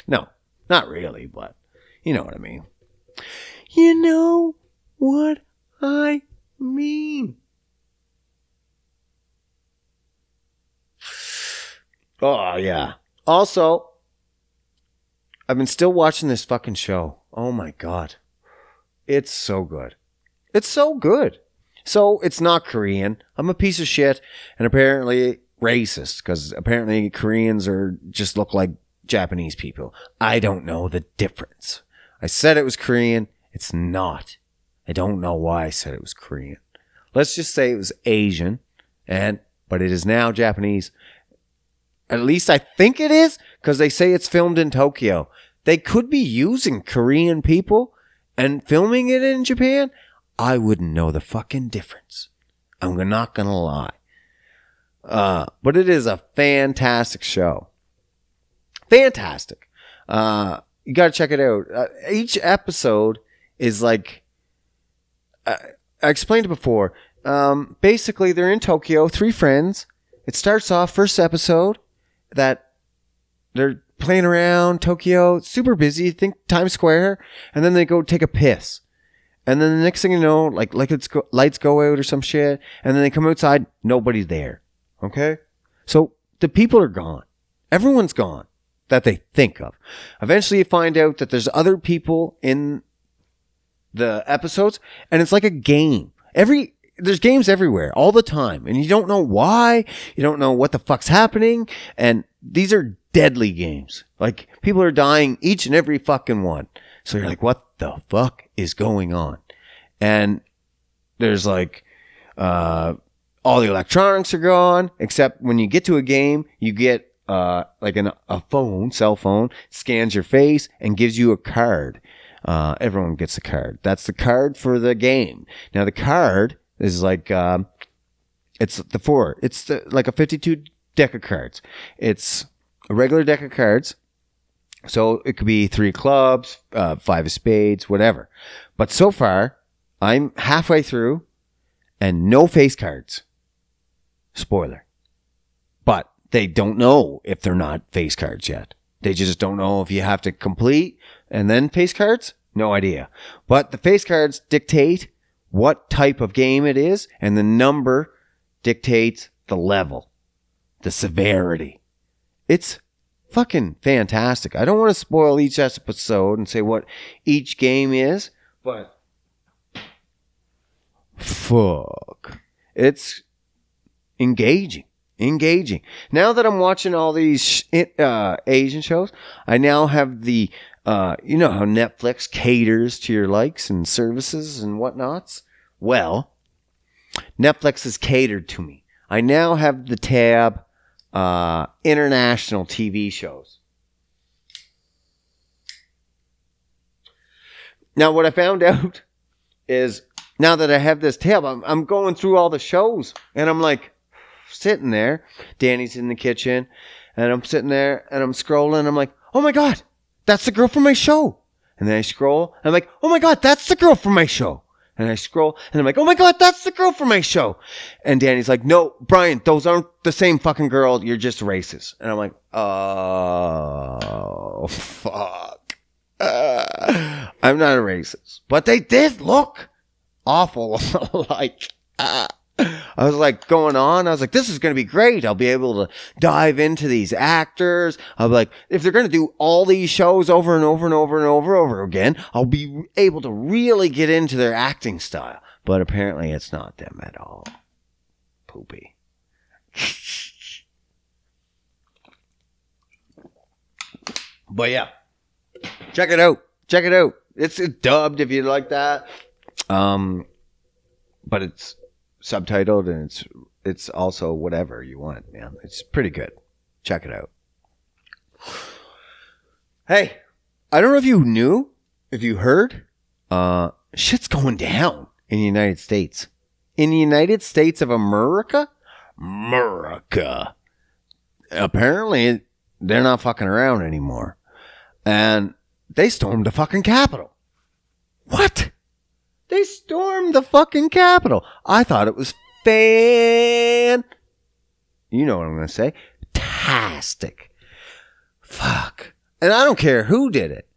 No, not really, but you know what I mean. You know what I mean. Oh, yeah. Also, I've been still watching this fucking show. Oh, my God. It's so good. It's so good. So, it's not Korean. I'm a piece of shit and apparently racist because apparently Koreans just look like Japanese people. I don't know the difference. I said it was Korean. It's not. I don't know why I said it was Korean. Let's just say it was Asian, but it is now Japanese. At least I think it is, because they say it's filmed in Tokyo. They could be using Korean people and filming it in Japan. I wouldn't know the fucking difference. I'm not going to lie. But it is a fantastic show. Fantastic. You got to check it out. Each episode is like, I explained it before. Basically, they're in Tokyo, 3 friends. It starts off, first episode, that they're playing around Tokyo, super busy, think Times Square, and then they go take a piss. And then the next thing you know, like lights go out or some shit, and then they come outside, nobody's there. Okay? So the people are gone. Everyone's gone that they think of. Eventually you find out that there's other people in the episodes, and it's like a game. There's games everywhere all the time, and you don't know why, you don't know what the fuck's happening, and these are deadly games. Like, people are dying each and every fucking one. So you're like, what the fuck is going on? And there's like, all the electronics are gone, except when you get to a game, you get like a cell phone, scans your face and gives you a card. Everyone gets a card. That's the card for the game. Now the card is like, it's like a 52 deck of cards. It's a regular deck of cards. So it could be 3 clubs, 5 of spades, whatever. But so far, I'm halfway through and no face cards. Spoiler. But they don't know if they're not face cards yet. They just don't know if you have to complete and then face cards. No idea. But the face cards dictate what type of game it is, and the number dictates the level, the severity. It's fucking fantastic. I don't want to spoil each episode and say what each game is, but fuck. It's engaging. Now that I'm watching all these Asian shows, I now have the you know how Netflix caters to your likes and services and whatnots? Well, Netflix has catered to me. I now have the tab international TV shows. Now, what I found out is, now that I have this tab, I'm going through all the shows, and I'm like, sitting there. Danny's in the kitchen, and I'm sitting there, and I'm scrolling, and I'm like, oh my God, that's the girl from my show. And then I scroll, and I'm like, oh my God, that's the girl from my show. And I scroll, and I'm like, oh my God, that's the girl from my show. And Danny's like, no, Brian, those aren't the same fucking girl. You're just racist. And I'm like, oh, fuck. I'm not a racist. But they did look awful like... I was like going on. I was like, this is going to be great. I'll be able to dive into these actors. I'll be like, if they're going to do all these shows over and over and over and over again, I'll be able to really get into their acting style. But apparently it's not them at all. Poopy. But yeah, check it out. It's dubbed if you like that. But it's subtitled, and it's also whatever you want, man. It's pretty good. Check it out. Hey, I don't know if you heard, shit's going down in the United States. In the United States of America, apparently they're not fucking around anymore. And they stormed the fucking Capitol. What? They stormed the fucking Capitol. I thought it was you know what I'm going to say. Tastic. Fuck. And I don't care who did it.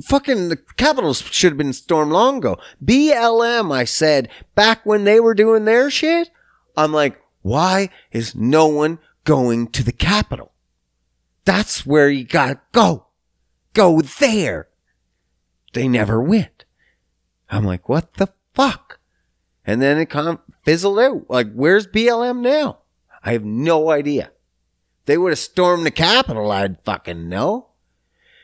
Fucking the Capitol should have been stormed long ago. BLM, I said, back when they were doing their shit, I'm like, why is no one going to the Capitol? That's where you gotta go. Go there. They never went. I'm like, what the fuck? And then it kind of fizzled out. Like, where's BLM now? I have no idea. They would have stormed the Capitol, I'd fucking know.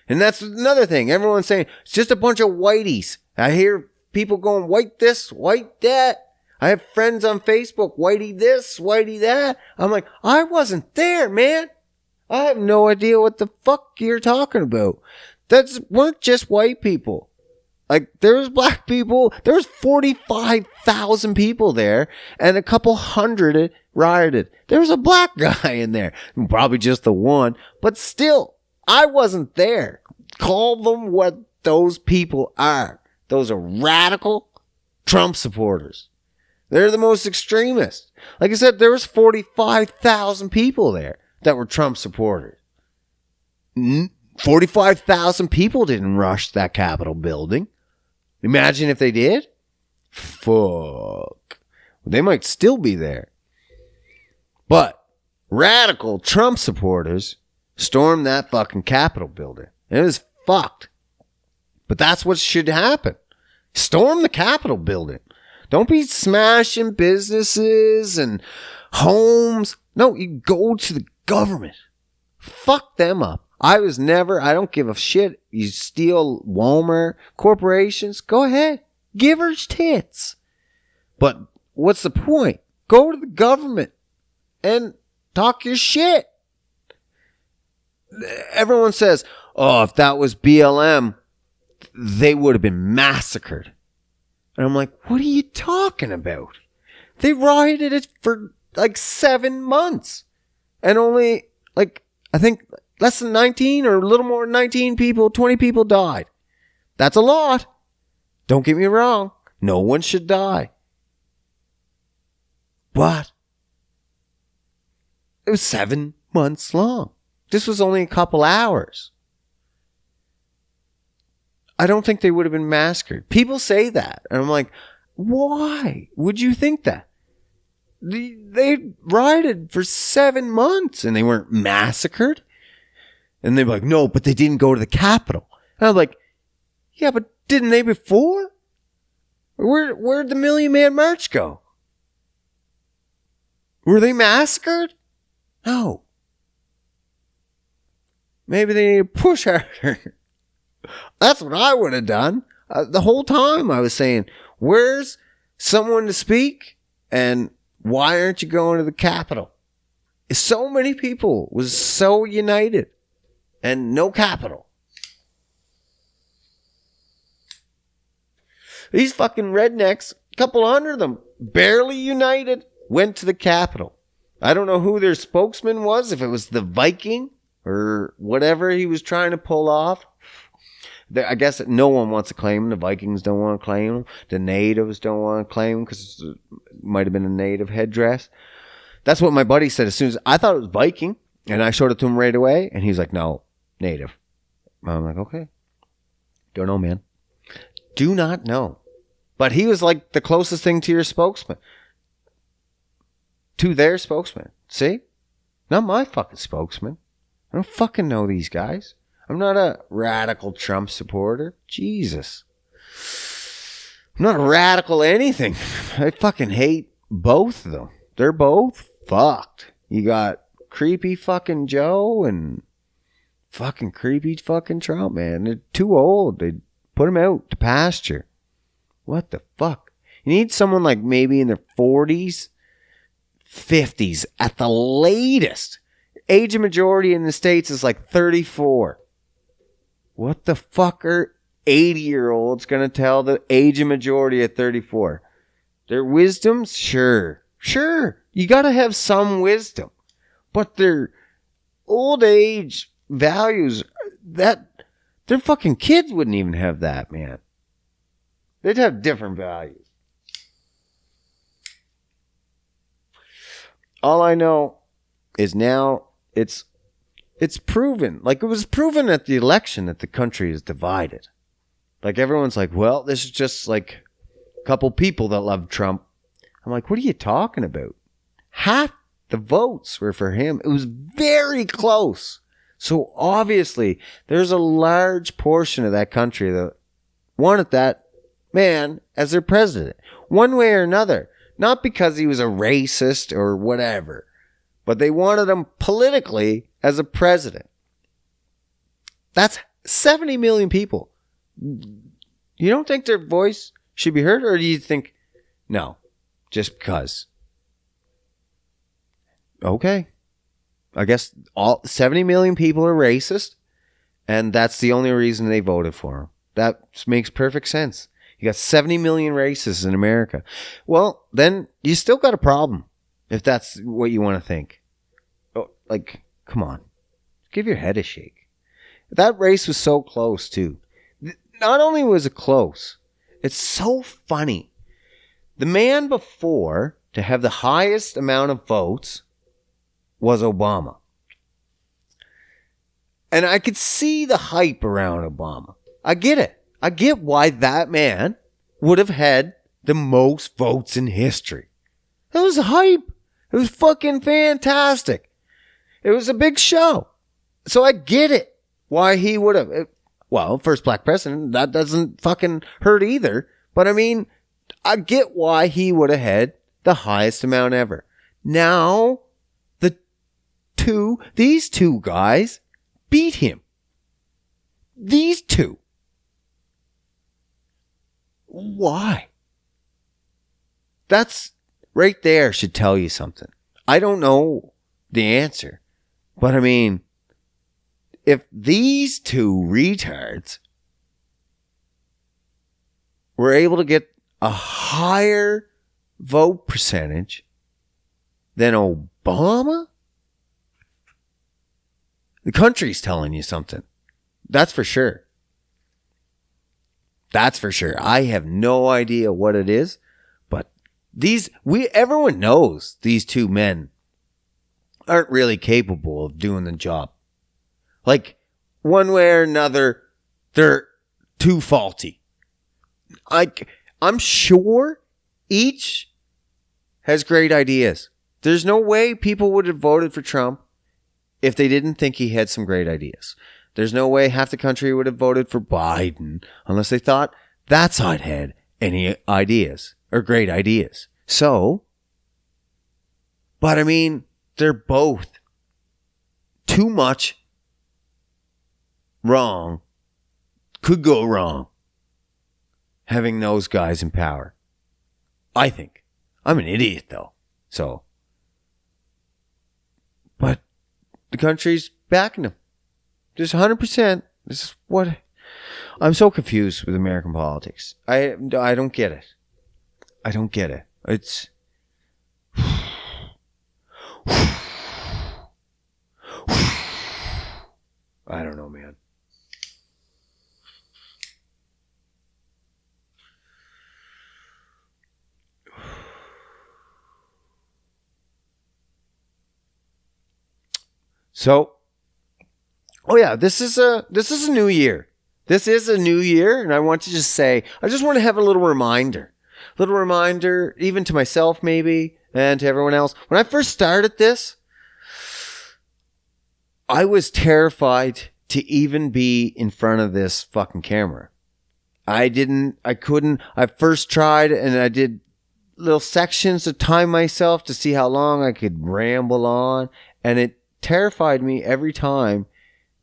And that's another thing. Everyone's saying, it's just a bunch of whiteys. I hear people going, white this, white that. I have friends on Facebook, whitey this, whitey that. I'm like, I wasn't there, man. I have no idea what the fuck you're talking about. That's weren't just white people. Like, there was black people. There was 45,000 people there, and a couple hundred rioted. There was a black guy in there. Probably just the one. But still, I wasn't there. Call them what those people are. Those are radical Trump supporters. They're the most extremist. Like I said, there was 45,000 people there that were Trump supporters. 45,000 people didn't rush that Capitol building. Imagine if they did. Fuck. They might still be there. But radical Trump supporters stormed that fucking Capitol building. It was fucked. But that's what should happen. Storm the Capitol building. Don't be smashing businesses and homes. No, you go to the government. Fuck them up. I don't give a shit. You steal Walmart, corporations, go ahead. Give her tits. But what's the point? Go to the government and talk your shit. Everyone says, oh, if that was BLM, they would have been massacred. And I'm like, what are you talking about? They rioted it for like 7 months. And only, like, I think less than 19 or a little more than 19 people, 20 people died. That's a lot. Don't get me wrong. No one should die. But it was 7 months long. This was only a couple hours. I don't think they would have been massacred. People say that. And I'm like, why would you think that? They rioted for 7 months and they weren't massacred. And they're like, no, but they didn't go to the Capitol. And I'm like, yeah, but didn't they before? Where'd the Million Man March go? Were they massacred? No. Maybe they need to push harder. That's what I would have done. The whole time I was saying, where's someone to speak? And why aren't you going to the Capitol? So many people was so united. And no Capitol. These fucking rednecks, a couple hundred of them, barely united, went to the Capitol. I don't know who their spokesman was, if it was the Viking or whatever he was trying to pull off. I guess no one wants to claim him. The Vikings don't want to claim him. The natives don't want to claim him because it might have been a native headdress. That's what my buddy said as soon as I thought it was Viking. And I showed it to him right away. And he's like, no, native. I'm like, okay. Don't know, man. Do not know. But he was like the closest thing to your spokesman. To their spokesman. See? Not my fucking spokesman. I don't fucking know these guys. I'm not a radical Trump supporter. Jesus. I'm not a radical anything. I fucking hate both of them. They're both fucked. You got creepy fucking Joe and fucking creepy fucking Trump, man. They're too old. They put them out to pasture. What the fuck? You need someone like maybe in their 40s, 50s at the latest. Age of majority in the States is like 34. What the fuck are 80-year-olds going to tell the age of majority at 34? Their wisdoms? Sure. You got to have some wisdom. But their old age values, that their fucking kids wouldn't even have that, man. They'd have different values. All I know is now it's proven. Like, it was proven at the election that the country is divided. Like, everyone's like, well, this is just like a couple people that love Trump. I'm like, what are you talking about? Half the votes were for him. It was very close. So obviously, there's a large portion of that country that wanted that man as their president, one way or another. Not because he was a racist or whatever, but they wanted him politically as a president. That's 70 million people. You don't think their voice should be heard? Or do you think, no, just because? Okay. I guess all 70 million people are racist, and that's the only reason they voted for him. That makes perfect sense. You got 70 million racists in America. Well, then you still got a problem, if that's what you want to think. Oh, like, come on. Give your head a shake. That race was so close, too. Not only was it close, it's so funny. The man before to have the highest amount of votes was Obama. And I could see the hype around Obama. I get it. I get why that man would have had the most votes in history. It was hype. It was fucking fantastic. It was a big show. So I get it why he would have. Well, first black president, that doesn't fucking hurt either. But I mean, I get why he would have had the highest amount ever. Now, these two guys beat him. These two. Why? That's right there should tell you something. I don't know the answer. But I mean, if these two retards were able to get a higher vote percentage than Obama, the country's telling you something. That's for sure. That's for sure. I have no idea what it is, but everyone knows these two men aren't really capable of doing the job. Like, one way or another, they're too faulty. I'm sure each has great ideas. There's no way people would have voted for Trump if they didn't think he had some great ideas. There's no way half the country would have voted for Biden unless they thought that side had any ideas or great ideas. So, but I mean, they're both too much wrong, could go wrong, having those guys in power. I think. I'm an idiot, though. So, but the country's backing them. Just 100%. This is what I'm so confused with American politics. I don't get it. I don't get it. It's I don't know, man. So, oh yeah, this is a new year. This is a new year, and I want to just say, I just want to have a little reminder, even to myself maybe, and to everyone else. When I first started this, I was terrified to even be in front of this fucking camera. I couldn't. I first tried, and I did little sections to time myself to see how long I could ramble on, and it terrified me every time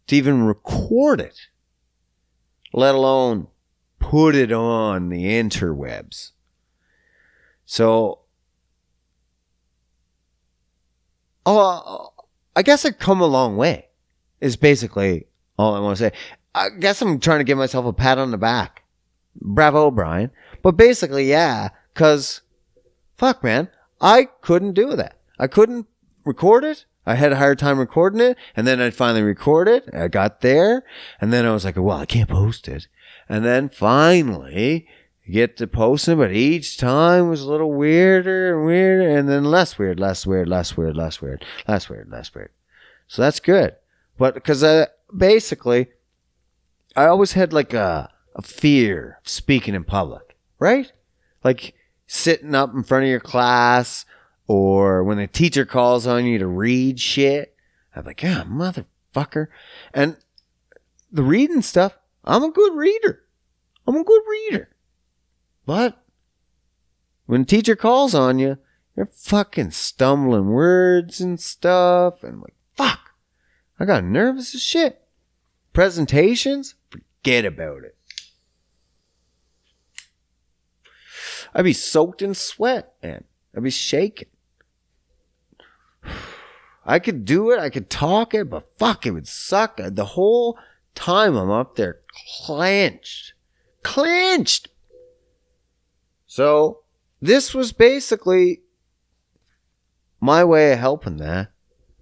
to even record it, let alone put it on the interwebs. So, I guess I've come a long way, is basically all I want to say. I guess I'm trying to give myself a pat on the back. Bravo, Brian. But basically, yeah, because, fuck, man, I couldn't do that. I couldn't record it. I had a hard time recording it, and then I'd finally record it. I got there, and then I was like, well, I can't post it. And then finally, get to posting, but each time was a little weirder and weirder, and then less weird. So that's good. But because basically, I always had like a fear of speaking in public, right? Like sitting up in front of your class, or when the teacher calls on you to read shit. I'm like, yeah, motherfucker. And the reading stuff, I'm a good reader. But when the teacher calls on you, you're fucking stumbling words and stuff. And I'm like, fuck. I got nervous as shit. Presentations, forget about it. I'd be soaked in sweat, man. I'd be shaking. I could do it. I could talk it, but fuck, it would suck. The whole time I'm up there clenched. So this was basically my way of helping that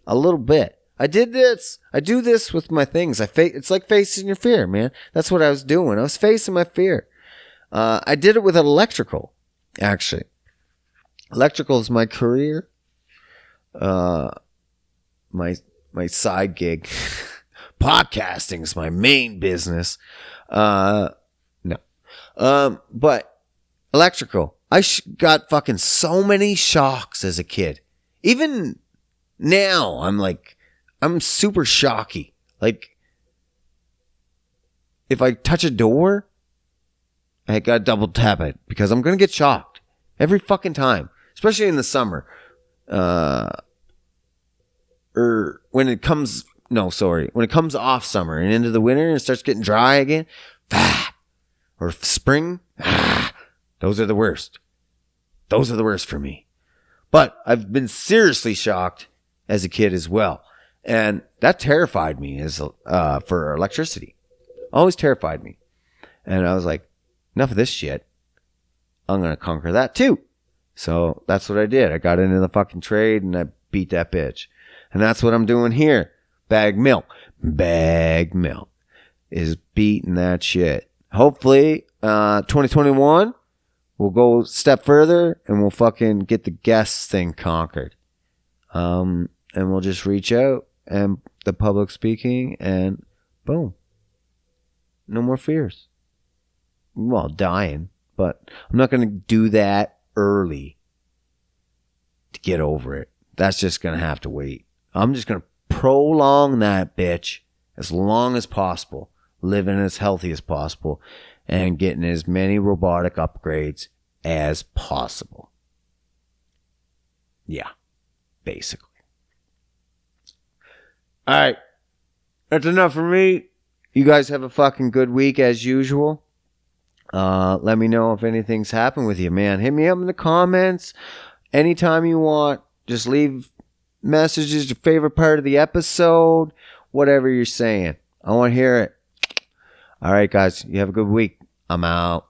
a little bit. I do this with my things. It's like facing your fear, man. That's what I was doing. I was facing my fear. I did it with electrical, actually. Electrical is my career. My side gig. Podcasting is my main business. No. But electrical. I got fucking so many shocks as a kid. Even now, I'm super shocky. Like, if I touch a door, I gotta double tap it because I'm gonna get shocked every fucking time, especially in the summer. Or when it comes off summer and into the winter and it starts getting dry again, or spring, those are the worst. Those are the worst for me. But I've been seriously shocked as a kid as well. And that terrified me for electricity. Always terrified me. And I was like, enough of this shit. I'm going to conquer that too. So that's what I did. I got into the fucking trade and I beat that bitch. And that's what I'm doing here. Bag milk is beating that shit. Hopefully, 2021, we'll go a step further and we'll fucking get the guests thing conquered. And we'll just reach out and the public speaking and boom. No more fears. Well, dying, but I'm not going to do that early to get over it. That's just going to have to wait. I'm just going to prolong that bitch as long as possible, living as healthy as possible, and getting as many robotic upgrades as possible. Yeah, basically. All right. That's enough for me. You guys have a fucking good week as usual. Let me know if anything's happened with you, man. Hit me up in the comments anytime you want. Just leave messages, your favorite part of the episode, whatever you're saying. I want to hear it. All right, guys. You have a good week. I'm out.